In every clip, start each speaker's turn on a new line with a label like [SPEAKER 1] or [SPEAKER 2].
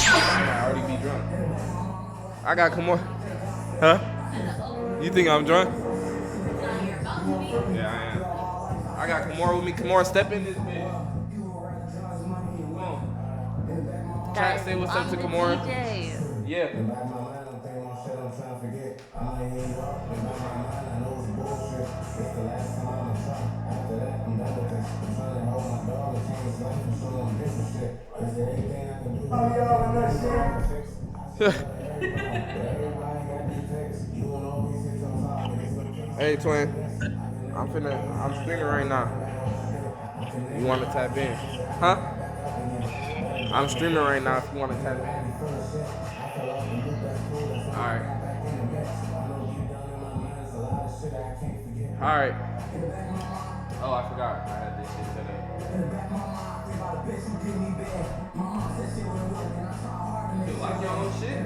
[SPEAKER 1] I already be drunk. I got Kamora. Huh? You think I'm drunk? Yeah, I am. I got Kamora with me. Kamora, step in this bitch. Come on. Chat, say what's up to Kamora. Yeah. Hey, twin. I'm streaming right now. You want to tap in? Huh? I'm streaming right now if you want to tap in. Alright. Alright. Oh, I forgot. I had this shit set up. You like your own shit?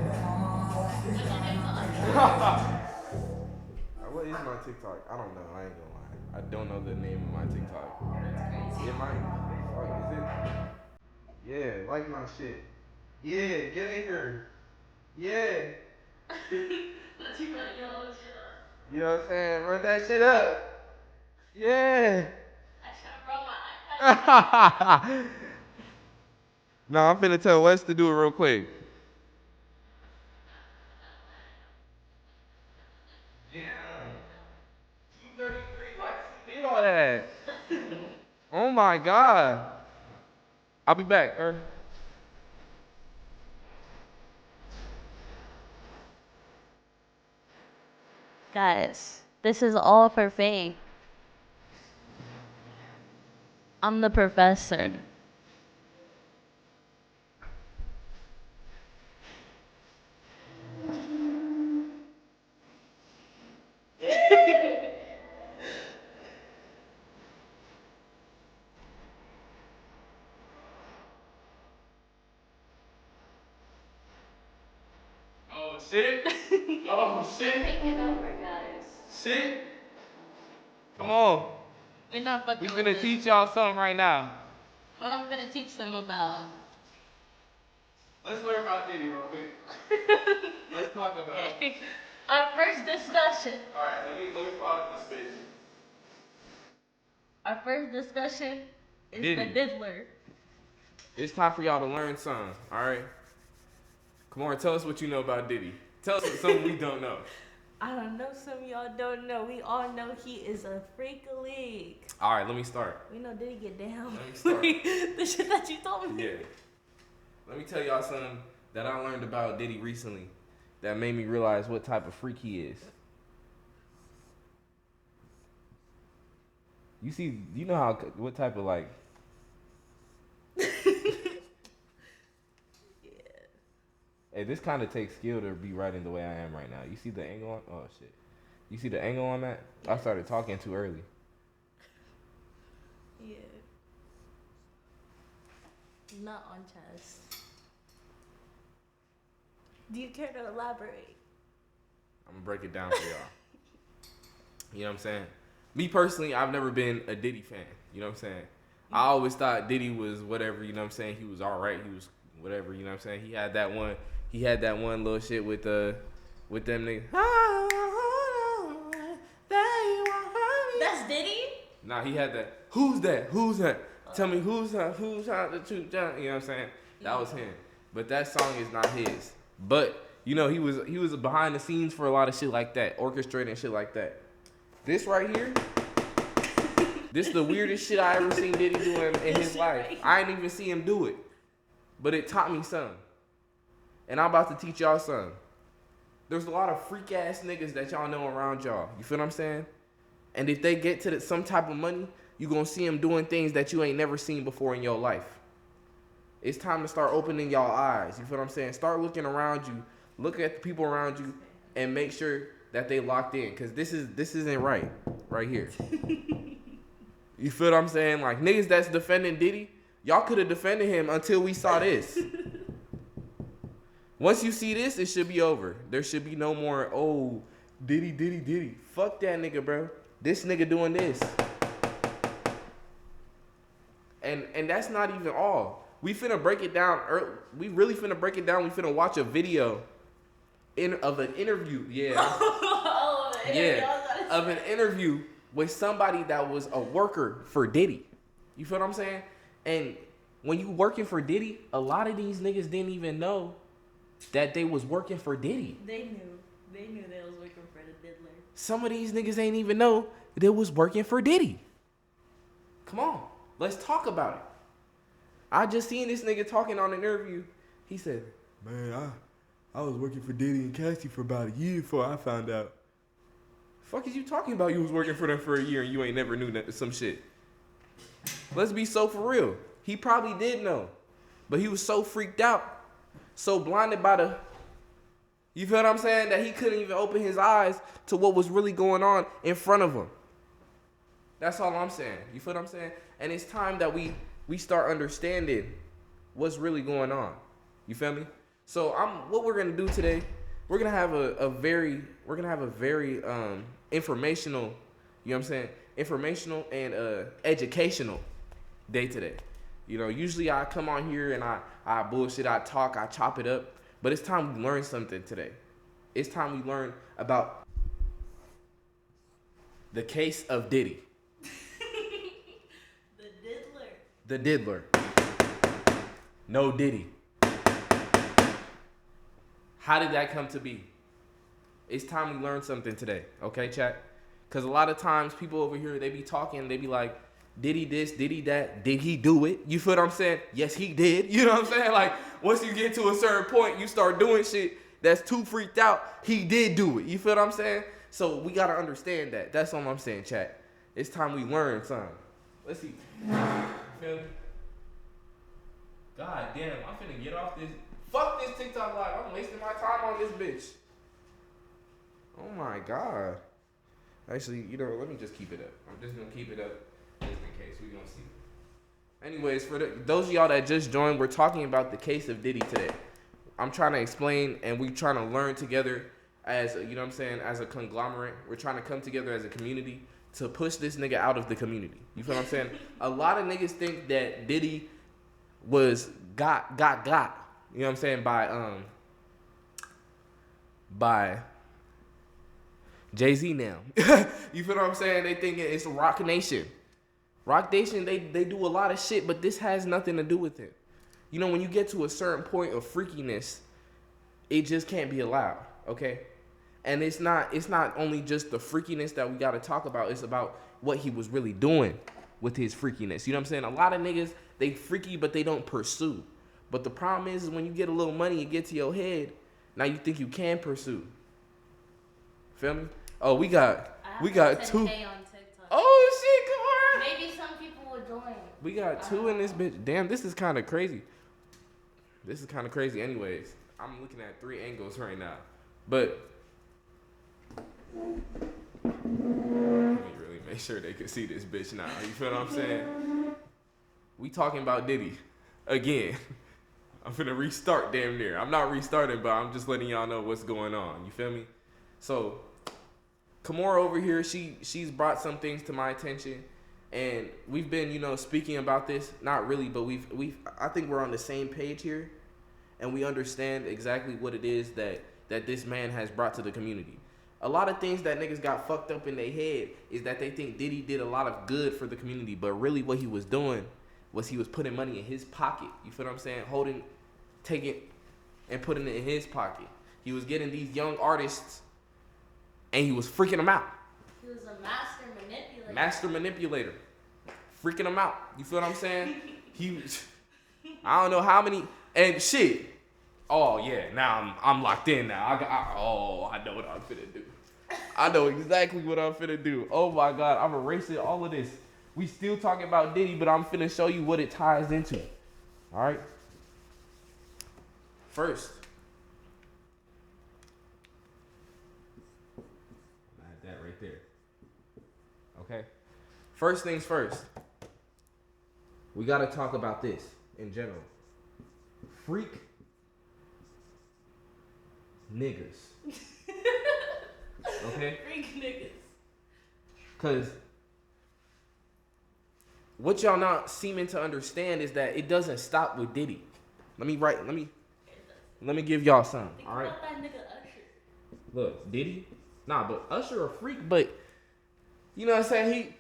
[SPEAKER 1] What is my TikTok? I don't know. I ain't gonna lie. I don't know the name of my TikTok. It might. What is it? Yeah, like my shit. Yeah, get in here. Yeah. You know what I'm saying? Run that shit up. Yeah. No, I'm finna tell Wes to do it real quick. Yeah. 233 likes. Did all that. Oh my God. I'll be back,
[SPEAKER 2] Guys, this is all for fame. I'm the professor.
[SPEAKER 1] Oh shit. Oh shit.
[SPEAKER 2] Take it over, guys.
[SPEAKER 1] Shit. Come on.
[SPEAKER 2] We're not fucking
[SPEAKER 1] We
[SPEAKER 2] with
[SPEAKER 1] finna
[SPEAKER 2] this.
[SPEAKER 1] teach y'all something right now.
[SPEAKER 2] What I'm gonna teach them about.
[SPEAKER 1] Let's learn about Diddy real quick. Let's talk about it.
[SPEAKER 2] Our first discussion.
[SPEAKER 1] Alright, let me follow this bitch.
[SPEAKER 2] Our first discussion is
[SPEAKER 1] Diddy.
[SPEAKER 2] the diddler.
[SPEAKER 1] It's time for y'all to learn something, alright? Come on, tell us what you know about Diddy. Tell us something we don't know.
[SPEAKER 2] I don't know, some of y'all don't know. We all know he is a freak league.
[SPEAKER 1] Alright, let me start.
[SPEAKER 2] We know Diddy get down.
[SPEAKER 1] Let me start.
[SPEAKER 2] The shit that you told me.
[SPEAKER 1] Yeah. Let me tell y'all something that I learned about Diddy recently that made me realize what type of freak he is. You know what type of like. Hey, this kind of takes skill to be writing the way I am right now. You see the angle on? Oh shit. You see the angle on that? I started talking too early.
[SPEAKER 2] Yeah. Not on chess. Do you care to elaborate?
[SPEAKER 1] I'm gonna break it down for y'all. You know what I'm saying? Me personally, I've never been a Diddy fan. You know what I'm saying? I always thought Diddy was whatever, you know what I'm saying? He was alright, he was whatever, you know what I'm saying? He had that one little shit with them niggas.
[SPEAKER 2] That's Diddy?
[SPEAKER 1] Nah, he had that. Who's that? Who's that? Tell me who's out the truth, John. You know what I'm saying? That was him. But that song is not his. But you know, he was behind the scenes for a lot of shit like that, orchestrating shit like that. This right here, this is the weirdest shit I ever seen Diddy do in his life. I didn't even see him do it, but it taught me something. And I'm about to teach y'all something. There's a lot of freak ass niggas that y'all know around y'all. You feel what I'm saying? And if they get to some type of money, you gonna see them doing things that you ain't never seen before in your life. It's time to start opening y'all eyes. You feel what I'm saying? Start looking around you, look at the people around you, and make sure that they locked in. Cause this isn't right here. You feel what I'm saying? Like niggas that's defending Diddy, y'all could have defended him until we saw this. Once you see this, it should be over. There should be no more, oh, Diddy. Fuck that nigga, bro. This nigga doing this. And that's not even all. We finna break it down. We really finna break it down. We finna watch a video of an interview. Yeah. Of an interview with somebody that was a worker for Diddy. You feel what I'm saying? And when you working for Diddy, a lot of these niggas didn't even know that they was working for Diddy.
[SPEAKER 2] They knew they was working for the diddler.
[SPEAKER 1] Some of these niggas ain't even know they was working for Diddy. Come on, let's talk about it. I just seen this nigga talking on an interview. He said, "Man, I was working for Diddy and Cassie for about a year before I found out." Fuck is you talking about? You was working for them for a year and you ain't never knew that, some shit. Let's be so for real. He probably did know, but he was so freaked out, so blinded by the, you feel what I'm saying, that he couldn't even open his eyes to what was really going on in front of him. That's all I'm saying. You feel what I'm saying? And it's time that we start understanding what's really going on. You feel me? So what we're gonna do today, we're gonna have a very informational, you know what I'm saying, informational and educational day today. You know, usually I come on here and I bullshit, I talk, I chop it up, but it's time we learn something today. It's time we learn about the case of Diddy. The diddler. No Diddy. How did that come to be? It's time we learn something today, okay, chat? Because a lot of times people over here, they be talking, they be like, Diddy this, Diddy that, did he do it? You feel what I'm saying? Yes, he did. You know what I'm saying? Like, once you get to a certain point, you start doing shit that's too freaked out, he did do it. You feel what I'm saying? So we got to understand that. That's all I'm saying, chat. It's time we learn something. Let's see. Feel me? God damn, I'm finna get off this. Fuck this TikTok live. I'm wasting my time on this bitch. Oh my God. Actually, you know, let me just keep it up. I'm just gonna keep it up just in case. We gonna see. Anyways, for those of y'all that just joined, we're talking about the case of Diddy today. I'm trying to explain and we trying to learn together as, you know what I'm saying, as a conglomerate. We're trying to come together as a community to push this nigga out of the community. You feel what I'm saying? A lot of niggas think that Diddy was got. You know what I'm saying? By Jay-Z now. You feel what I'm saying? They think it's Rock Nation. Rock Nation, they do a lot of shit, but this has nothing to do with it. You know, when you get to a certain point of freakiness, it just can't be allowed, okay? And it's not only just the freakiness that we got to talk about. It's about what he was really doing with his freakiness. You know what I'm saying? A lot of niggas, they freaky, but they don't pursue. But the problem is when you get a little money, it gets to your head. Now you think you can pursue. Feel me? Oh, we got two.
[SPEAKER 2] On TikTok.
[SPEAKER 1] Oh shit, come on.
[SPEAKER 2] Maybe some people will join.
[SPEAKER 1] We got two in this bitch. Damn, this is kind of crazy. Anyways, I'm looking at 3 angles right now. But let me really make sure they can see this bitch now. You feel what I'm saying? We talking about Diddy again. I'm finna restart damn near. I'm not restarting, but I'm just letting y'all know what's going on. You feel me? So, Kimora over here, she's brought some things to my attention, and we've been, you know, speaking about this. Not really, but I think we're on the same page here, and we understand exactly what it is that this man has brought to the community. A lot of things that niggas got fucked up in their head is that they think Diddy did a lot of good for the community, but really what he was doing was he was putting money in his pocket. You feel what I'm saying? Taking and putting it in his pocket. He was getting these young artists and he was freaking them out.
[SPEAKER 2] He was a master manipulator.
[SPEAKER 1] Master manipulator. Freaking them out. You feel what I'm saying? I don't know how many, and shit. Oh yeah, now I'm locked in now. I know what I'm finna do. I know exactly what I'm finna do. Oh my God, I'm erasing all of this. We still talking about Diddy, but I'm finna show you what it ties into. All right. First, add that right there. Okay. First things first. We gotta talk about this in general. Freak niggas. Okay?
[SPEAKER 2] Freak niggas.
[SPEAKER 1] Cause what y'all not seeming to understand is that it doesn't stop with Diddy. Let me give y'all some.
[SPEAKER 2] Think
[SPEAKER 1] All right.
[SPEAKER 2] about that nigga Usher.
[SPEAKER 1] Look, Diddy. Nah, but Usher a freak, but you know what I'm saying?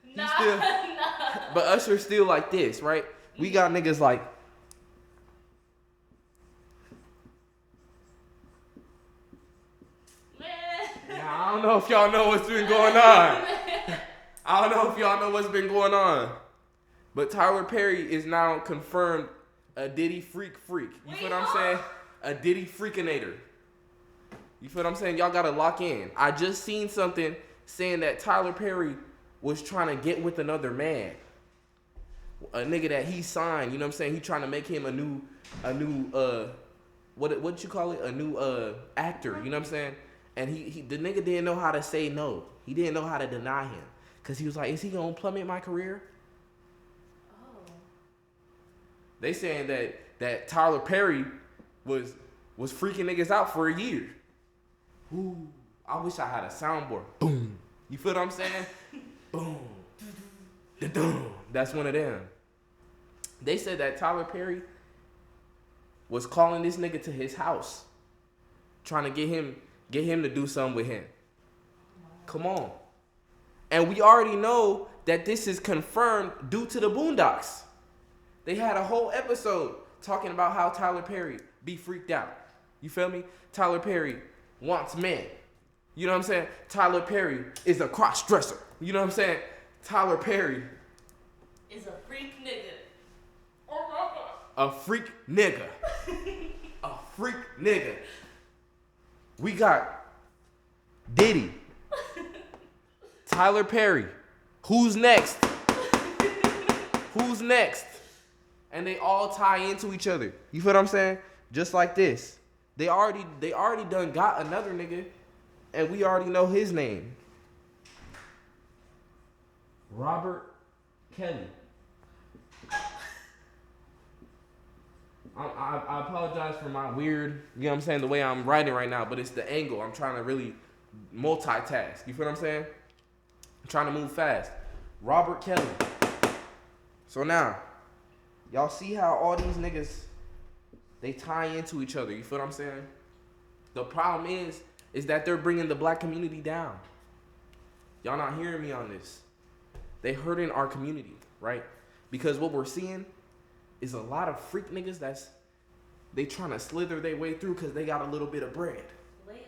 [SPEAKER 1] He still, but Usher's still like this, right? We got niggas like. Now, I don't know if y'all know what's been going on. I don't know if y'all know what's been going on. But Tyler Perry is now confirmed a Diddy freak. You feel what I'm saying? A Diddy freakinator. You feel what I'm saying? Y'all gotta lock in. I just seen something saying that Tyler Perry was trying to get with another man. A nigga that he signed, you know what I'm saying? He trying to make him a new what you call it? A new actor, you know what I'm saying? And he the nigga didn't know how to say no. He didn't know how to deny him. Cause he was like, is he gonna plummet my career?
[SPEAKER 2] Oh.
[SPEAKER 1] They saying that Tyler Perry was freaking niggas out for a year. Ooh, I wish I had a soundboard. Boom. You feel what I'm saying? Boom. Da-dum. That's one of them. They said that Tyler Perry was calling this nigga to his house, trying to get him to do something with him. Come on. And we already know that this is confirmed due to the Boondocks. They had a whole episode talking about how Tyler Perry be freaked out. You feel me? Tyler Perry wants men. You know what I'm saying? Tyler Perry is a cross-dresser. You know what I'm saying? Tyler Perry
[SPEAKER 2] is a freak nigga.
[SPEAKER 1] A freak nigga. A freak nigga. We got Diddy. Tyler Perry. Who's next? Who's next? And they all tie into each other. You feel what I'm saying? Just like this. They already done got another nigga, and we already know his name. Robert Kelly. I apologize for my weird, you know what I'm saying, the way I'm writing right now, but it's the angle. I'm trying to really multitask. You feel what I'm saying? I'm trying to move fast. Robert Kelly. So now, y'all see how all these niggas, they tie into each other. You feel what I'm saying? The problem is that they're bringing the black community down. Y'all not hearing me on this. They hurting our community, right? Because what we're seeing is a lot of freak niggas they trying to slither their way through because they got a little bit of bread.
[SPEAKER 2] Wait,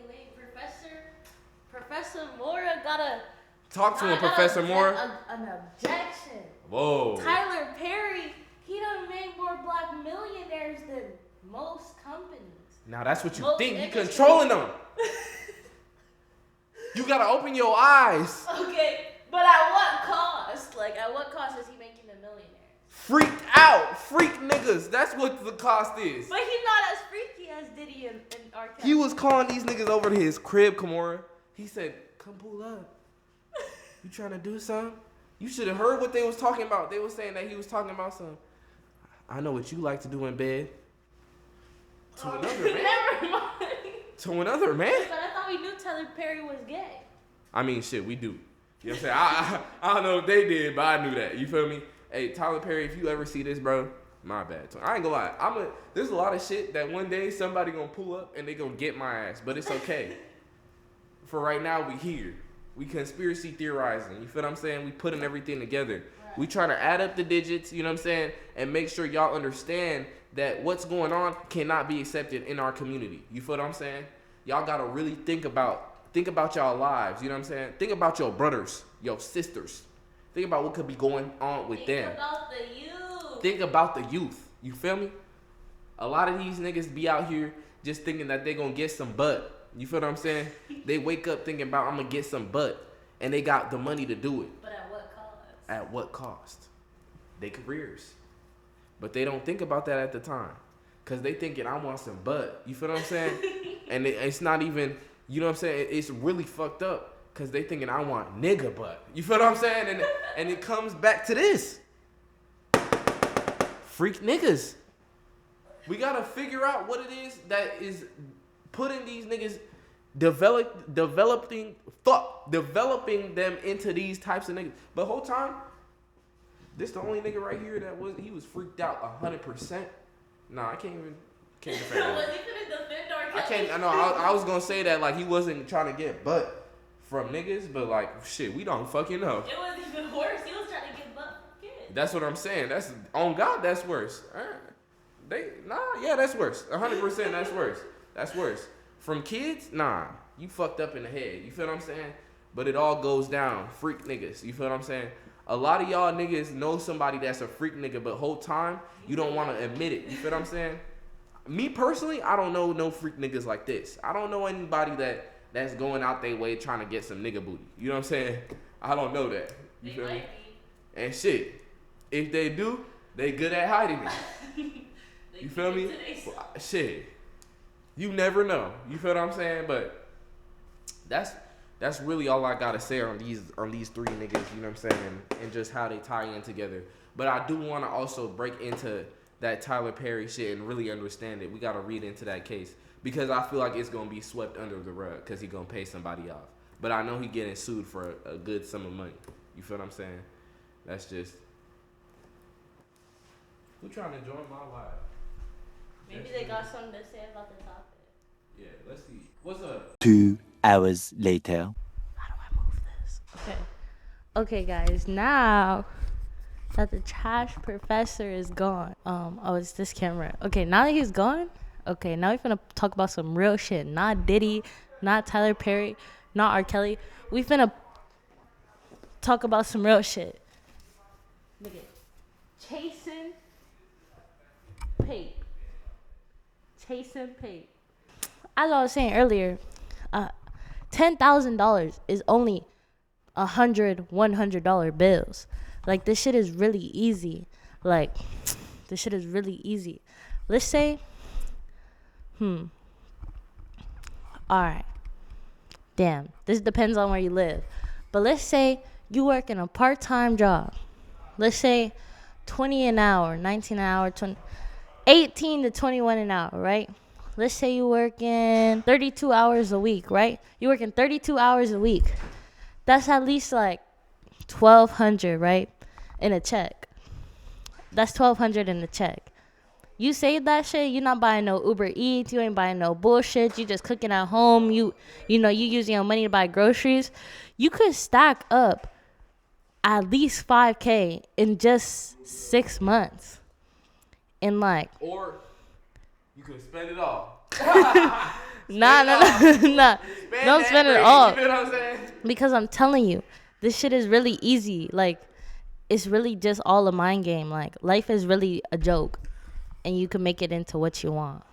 [SPEAKER 2] Professor Mora gotta
[SPEAKER 1] talk to him, Professor Mora.
[SPEAKER 2] An objection.
[SPEAKER 1] Whoa.
[SPEAKER 2] Tyler Perry, he done made more black millionaires than most companies.
[SPEAKER 1] Now that's what you
[SPEAKER 2] Most
[SPEAKER 1] think. You
[SPEAKER 2] industries.
[SPEAKER 1] controlling them. You gotta open your eyes.
[SPEAKER 2] Okay, but at what cost? Like, at what cost is he making a millionaire?
[SPEAKER 1] Freaked out. Freak niggas. That's what the cost is.
[SPEAKER 2] But he's not as freaky as Diddy and R. Kelly.
[SPEAKER 1] He was calling these niggas over to his crib, Kimora. He said, come pull up. You trying to do something? You should have heard what they was talking about. They was saying that he was talking about something. I know what you like to do in bed. To another man?
[SPEAKER 2] Never mind.
[SPEAKER 1] To another man?
[SPEAKER 2] But I thought we knew Tyler Perry was gay.
[SPEAKER 1] I mean, shit, we do. You know what I'm saying? I don't know if they did, but I knew that. You feel me? Hey, Tyler Perry, if you ever see this, bro, my bad. I ain't gonna lie. There's a lot of shit that one day somebody gonna pull up and they gonna get my ass, but it's okay. For right now, we here. We conspiracy theorizing. You feel what I'm saying? We putting everything together. Right. We trying to add up the digits, you know what I'm saying? And make sure y'all understand that what's going on cannot be accepted in our community. You feel what I'm saying? Y'all gotta really think about y'all lives, you know what I'm saying? Think about your brothers, your sisters. Think about what could be going on with them.
[SPEAKER 2] Think about the youth.
[SPEAKER 1] Think about the youth. You feel me? A lot of these niggas be out here just thinking that they gonna get some butt. You feel what I'm saying? They wake up thinking about, I'm gonna get some butt. And they got the money to do it.
[SPEAKER 2] But at what cost?
[SPEAKER 1] At what cost? Their careers. But they don't think about that at the time. Because they thinking, I want some butt. You feel what I'm saying? And it's not even, you know what I'm saying? It's really fucked up. Because they thinking, I want nigga butt. You feel what I'm saying? And it comes back to this. Freak niggas. We got to figure out what it is that is putting these niggas, developing them into these types of niggas. But whole time, This the only nigga right here that he was freaked out 100%. Nah, I can't defend that.
[SPEAKER 2] Was he finna defend R. Kelly?
[SPEAKER 1] I can't. I know. I was gonna say that like he wasn't trying to get butt from niggas, but like shit, we don't fucking know.
[SPEAKER 2] It was even worse. He was trying to get butt from kids.
[SPEAKER 1] That's what I'm saying. That's on God. That's worse. That's worse. 100%. That's worse. That's worse. From kids, nah. You fucked up in the head. You feel what I'm saying? But it all goes down. Freak niggas. You feel what I'm saying? A lot of y'all niggas know somebody that's a freak nigga, but whole time you don't want to admit it. You feel what I'm saying? Me personally, I don't know no freak niggas like this. I don't know anybody that's going out their way trying to get some nigga booty. You know what I'm saying? I don't know that. You feel me? And shit, if they do, they good at hiding it. You feel me? Well, shit, you never know. You feel what I'm saying? But that's really all I gotta say on these three niggas. You know what I'm saying? And just how they tie in together. But I do want to also break into that Tyler Perry shit and really understand it. We gotta read into that case because I feel like it's gonna be swept under the rug because he gonna pay somebody off. But I know he getting sued for a good sum of money. You feel what I'm saying? That's just who trying to join my live.
[SPEAKER 2] Maybe they got something to say about the topic.
[SPEAKER 1] Yeah, let's see. What's up?
[SPEAKER 3] 2 hours later.
[SPEAKER 2] How do I move this? Okay, guys. Now that the trash professor is gone. It's this camera. Okay, now that he's gone. Okay, now we're gonna talk about some real shit. Not Diddy, not Tyler Perry, not R. Kelly. We finna talk about some real shit. Look at Chasin Pape. Chasin Pape. As I was saying earlier, $10,000 is only $100 bills. Like, this shit is really easy. Like, this shit is really easy. Let's say, alright. Damn, this depends on where you live. But let's say you work in a part-time job. Let's say 20 an hour, 19 an hour, 18 to 21 an hour, right? Let's say you work in 32 hours a week, right? You work in 32 hours a week. That's at least like $1,200, right? In a check. That's $1,200 in a check. You save that shit, you're not buying no Uber Eats, you ain't buying no bullshit, you just cooking at home, you using your money to buy groceries. You could stack up at least $5,000 in just 6 months. In like,
[SPEAKER 1] or you can spend it all.
[SPEAKER 2] Nah. Don't spend it all.
[SPEAKER 1] You know what I'm saying?
[SPEAKER 2] Because I'm telling you, this shit is really easy. Like, it's really just all a mind game. Like, life is really a joke, and you can make it into what you want.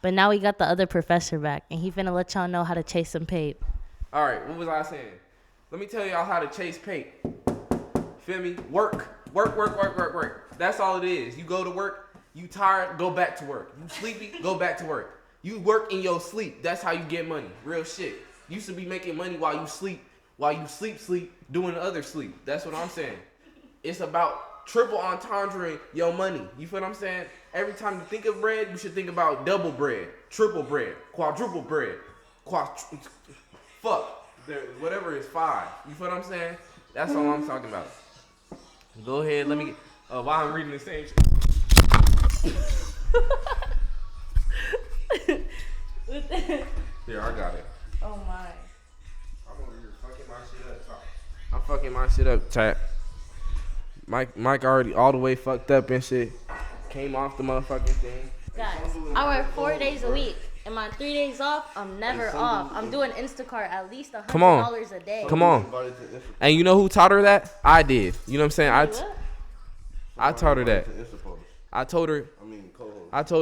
[SPEAKER 2] But now we got the other professor back, and he finna let y'all know how to chase some pape.
[SPEAKER 1] All right, what was I saying? Let me tell y'all how to chase pape. Feel me? Work. That's all it is. You go to work. You tired, go back to work. You sleepy, go back to work. You work in your sleep. That's how you get money. Real shit. You used to be making money while you sleep, doing the other sleep. That's what I'm saying. It's about triple entendreing your money. You feel what I'm saying? Every time you think of bread, you should think about double bread, triple bread, quadruple bread, whatever is 5. You feel what I'm saying? That's all I'm talking about. Go ahead, let me get, while I'm reading the same shit. Here, I got it.
[SPEAKER 2] Oh my.
[SPEAKER 1] I'm over here fucking my shit up. I'm fucking my shit up, chat. Mike already all the way fucked up and shit. Came off the motherfucking thing.
[SPEAKER 2] Guys, I work 4 days a week. And my 3 days off, I'm never off. I'm doing Instacart at least $100 a day.
[SPEAKER 1] Come on. And you know who taught her that? I did. You know what I'm saying? I taught her that. I told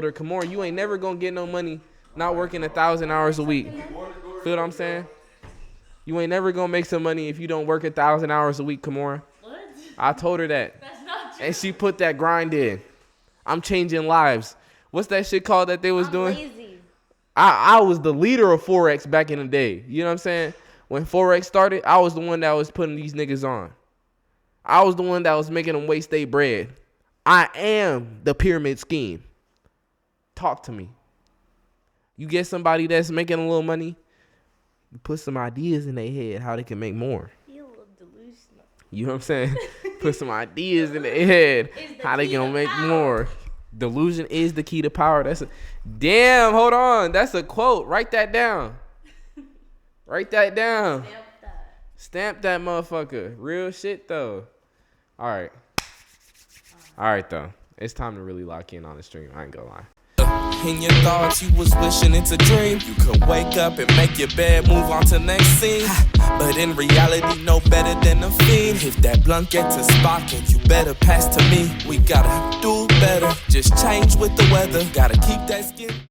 [SPEAKER 1] her, come on, you ain't never gonna get no money not working 1,000 hours a week. Feel what I'm saying? You ain't never gonna make some money if you don't work 1,000 hours a week, Kamora.
[SPEAKER 2] What?
[SPEAKER 1] I told her that.
[SPEAKER 2] That's not true.
[SPEAKER 1] And she put that grind in. I'm changing lives. What's that shit called that they was doing?
[SPEAKER 2] Lazy.
[SPEAKER 1] I was the leader of Forex back in the day. You know what I'm saying? When Forex started, I was the one that was putting these niggas on. I was the one that was making them waste their bread. I am the pyramid scheme. Talk to me. You get somebody that's making a little money, you put some ideas in their head how they can make more.
[SPEAKER 2] You a little delusional.
[SPEAKER 1] You know what I'm saying? Put some ideas in their head.
[SPEAKER 2] Is the
[SPEAKER 1] How they
[SPEAKER 2] key
[SPEAKER 1] gonna
[SPEAKER 2] to
[SPEAKER 1] make
[SPEAKER 2] power.
[SPEAKER 1] more? Delusion is the key to power. Damn, hold on. That's a quote. Write that down. Write that down. Stamp that motherfucker. Real shit though. All right though. It's time to really lock in on the stream. I ain't gonna lie.
[SPEAKER 4] In your thoughts, you was wishing it's a dream. You could wake up and make your bed, move on to next scene. But in reality, no better than a fiend. If that blunt gets a sparking, you better pass to me. We gotta do better, just change with the weather. Gotta keep that skin.